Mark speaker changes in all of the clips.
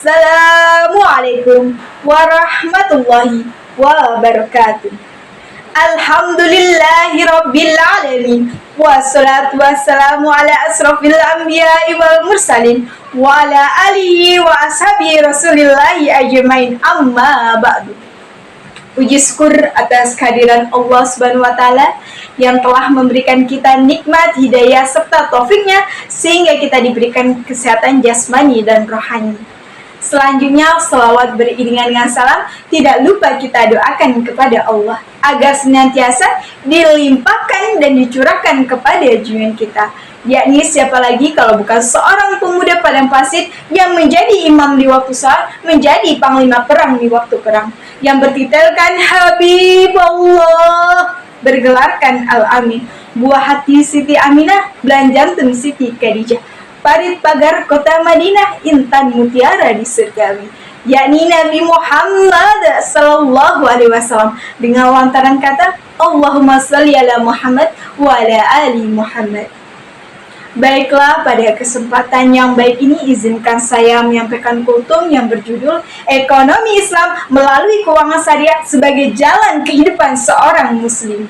Speaker 1: Assalamualaikum warahmatullahi wabarakatuh. Alhamdulillahi rabbil alamin. Wassalatu wassalamu ala asrafil anbiya'i wal mursalin wa ala alihi wa ashabihi rasulillahi ajmain, amma ba'du. Puji syukur atas kehadiran Allah Subhanahu wa taala yang telah memberikan kita nikmat, hidayah serta taufiknya sehingga kita diberikan kesehatan jasmani dan rohani. Selanjutnya, selawat beriringan dengan salam tidak lupa kita doakan kepada Allah agar senantiasa dilimpahkan dan dicurahkan kepada junjungan kita, yakni siapa lagi kalau bukan seorang pemuda padang pasir yang menjadi imam di waktu salat, menjadi panglima perang di waktu perang, yang bertitelkan Habibullah, bergelarkan Al-Amin, buah hati Siti Aminah, belan jantung Siti Khadijah, parit pagar kota Madinah, intan mutiara di surgawi, yakni Nabi Muhammad sallallahu alaihi wasallam, dengan lantaran kata Allahumma shalli ala Muhammad wa ala ali Muhammad. Baiklah, pada kesempatan yang baik ini izinkan saya menyampaikan kultum yang berjudul Ekonomi Islam melalui Keuangan Syariah sebagai Jalan Kehidupan Seorang Muslim.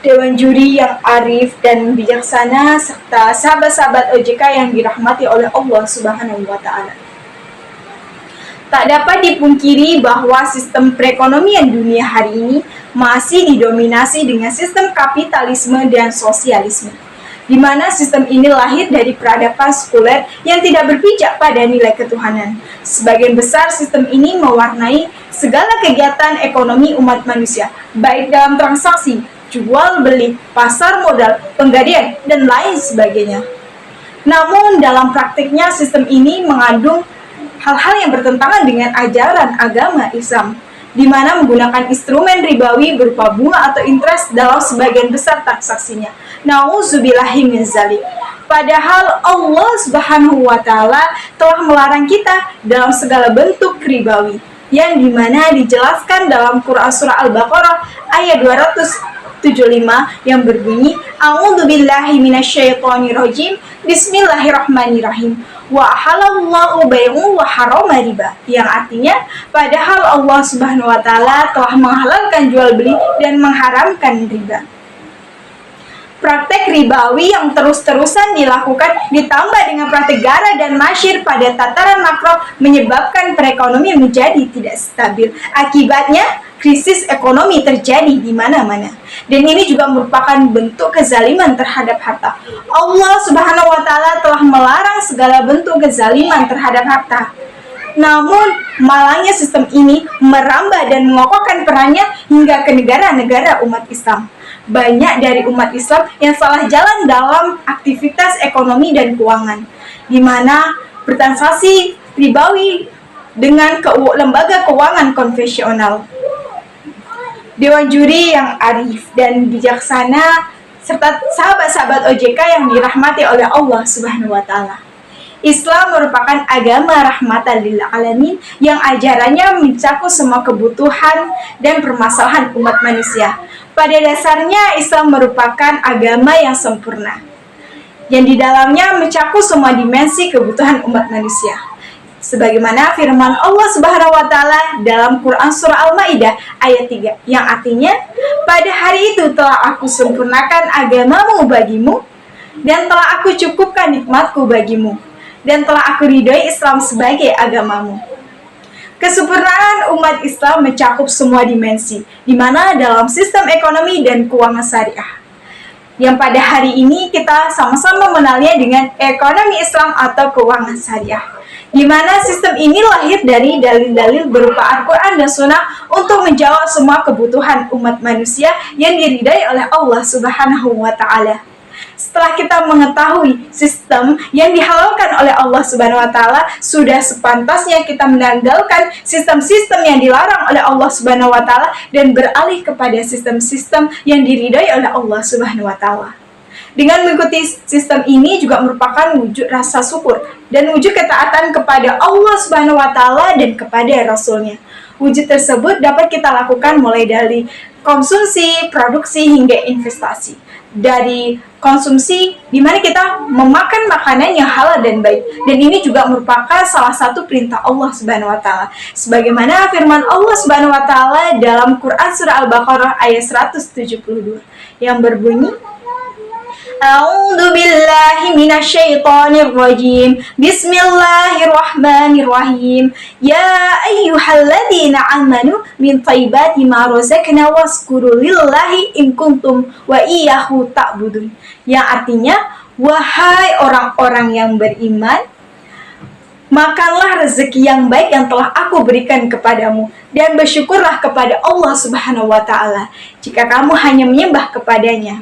Speaker 1: Dewan juri yang arif dan bijaksana serta sahabat-sahabat OJK yang dirahmati oleh Allah Subhanahu wa taala. Tak dapat dipungkiri bahwa sistem perekonomian dunia hari ini masih didominasi dengan sistem kapitalisme dan sosialisme, di mana sistem ini lahir dari peradaban sekuler yang tidak berpijak pada nilai ketuhanan. Sebagian besar sistem ini mewarnai segala kegiatan ekonomi umat manusia, baik dalam transaksi, jual beli, pasar modal, penggadaian, dan lain sebagainya. Namun dalam praktiknya sistem ini mengandung hal-hal yang bertentangan dengan ajaran agama Islam, di mana menggunakan instrumen ribawi berupa bunga atau interest dalam sebagian besar transaksinya. Nauzubillahi min dzalik. Padahal Allah Subhanahu wa taala telah melarang kita dalam segala bentuk ribawi, yang dimana dijelaskan dalam Quran surah Al-Baqarah ayat 275 yang berbunyi A'udzubillahi minasyaitonirrajim, Bismillahirrahmanirrahim, wa halallahu bai'u wa harama riba, yang artinya padahal Allah Subhanahu wa taala telah menghalalkan jual beli dan mengharamkan riba. Praktek ribawi yang terus-terusan dilakukan ditambah dengan praktek gara dan masyir pada tataran makro menyebabkan perekonomian menjadi tidak stabil. Akibatnya, krisis ekonomi terjadi di mana-mana. Dan ini juga merupakan bentuk kezaliman terhadap harta. Allah Subhanahu wa taala telah melarang segala bentuk kezaliman terhadap harta. Namun, malangnya sistem ini merambah dan mengokohkan perannya hingga ke negara-negara umat Islam. Banyak dari umat Islam yang salah jalan dalam aktivitas ekonomi dan keuangan, di mana bertransaksi ribawi dengan lembaga keuangan konvensional. Dewan juri yang arif dan bijaksana serta sahabat-sahabat OJK yang dirahmati oleh Allah Subhanahu wa taala. Islam merupakan agama rahmatan lil alamin yang ajarannya mencakup semua kebutuhan dan permasalahan umat manusia. Pada dasarnya Islam merupakan agama yang sempurna, yang di dalamnya mencakup semua dimensi kebutuhan umat manusia. Sebagaimana firman Allah Subhanahu wa taala dalam Quran surah Al-Maidah ayat 3, yang artinya, pada hari itu telah aku sempurnakan agamamu bagimu, dan telah aku cukupkan nikmatku bagimu, dan telah aku ridhoi Islam sebagai agamamu. Kesempurnaan umat Islam mencakup semua dimensi, di mana dalam sistem ekonomi dan keuangan syariah, yang pada hari ini kita sama-sama mengenalnya dengan ekonomi Islam atau keuangan syariah, di mana sistem ini lahir dari dalil-dalil berupa Al-Quran dan Sunnah untuk menjawab semua kebutuhan umat manusia yang diridai oleh Allah Subhanahu wa taala. Setelah kita mengetahui sistem yang dihalalkan oleh Allah Subhanahu wa taala, sudah sepantasnya kita menanggalkan sistem-sistem yang dilarang oleh Allah Subhanahu wa taala dan beralih kepada sistem-sistem yang diridhai oleh Allah Subhanahu wa taala. Dengan mengikuti sistem ini juga merupakan wujud rasa syukur dan wujud ketaatan kepada Allah Subhanahu wa taala dan kepada Rasul-Nya. Wujud tersebut dapat kita lakukan mulai dari konsumsi, produksi, hingga investasi. Dari konsumsi, di mana kita memakan makanan yang halal dan baik. Dan ini juga merupakan salah satu perintah Allah Subhanahu wa Ta'ala. Sebagaimana firman Allah Subhanahu wa Ta'ala dalam Quran Surah Al-Baqarah ayat 172 yang berbunyi, A'udzu billahi minasyaitonir rajim. Bismillahirrahmanirrahim. Ya ayyuhalladzina amanu min thayyibati ma razaqna waskuru lillahi in kuntum wa iyyahu ta'budun. Yang artinya, wahai orang-orang yang beriman, makanlah rezeki yang baik yang telah aku berikan kepadamu dan bersyukurlah kepada Allah Subhanahu wa Ta'ala jika kamu hanya menyembah kepadanya.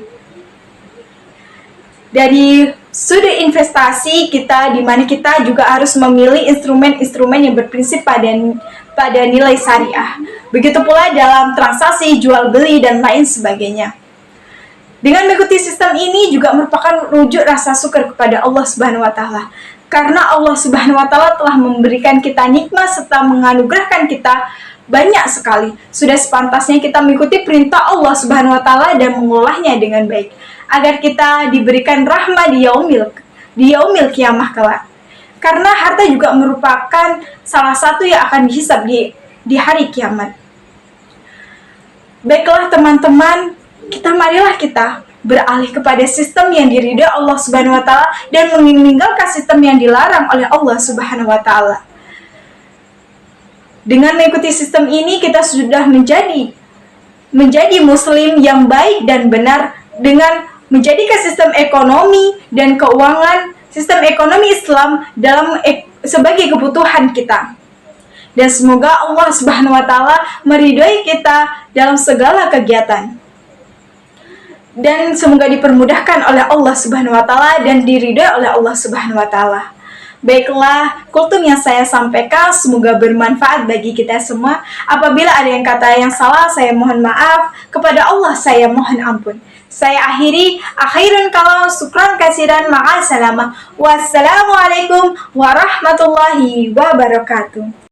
Speaker 1: Dari sudut investasi kita, di mana kita juga harus memilih instrumen-instrumen yang berprinsip pada nilai syariah. Begitu pula dalam transaksi jual beli dan lain sebagainya. Dengan mengikuti sistem ini juga merupakan wujud rasa syukur kepada Allah Subhanahu wa Ta'ala. Karena Allah Subhanahu wa Ta'ala telah memberikan kita nikmat serta menganugerahkan kita banyak sekali. Sudah sepantasnya kita mengikuti perintah Allah Subhanahu wa Ta'ala dan mengolahnya dengan baik, agar kita diberikan rahmat di yaumil kiamah kelak. Karena harta juga merupakan salah satu yang akan dihisab di hari kiamat. Baiklah teman-teman, marilah kita beralih kepada sistem yang diridhai Allah Subhanahu wa Ta'ala dan meninggalkan sistem yang dilarang oleh Allah Subhanahu wa Ta'ala. Dengan mengikuti sistem ini, kita sudah menjadi muslim yang baik dan benar dengan menjadikan sistem ekonomi dan keuangan, sistem ekonomi Islam sebagai kebutuhan kita. Dan semoga Allah Subhanahu wa Ta'ala meridhai kita dalam segala kegiatan. Dan semoga dipermudahkan oleh Allah Subhanahu wa Ta'ala dan diridhai oleh Allah Subhanahu wa Ta'ala. Baiklah, kultum yang saya sampaikan semoga bermanfaat bagi kita semua. Apabila ada yang kata yang salah, saya mohon maaf. Kepada Allah saya mohon ampun. Saya akhirun kalam, syukran kasiran, ma'as salamah. Wassalamualaikum warahmatullahi wabarakatuh.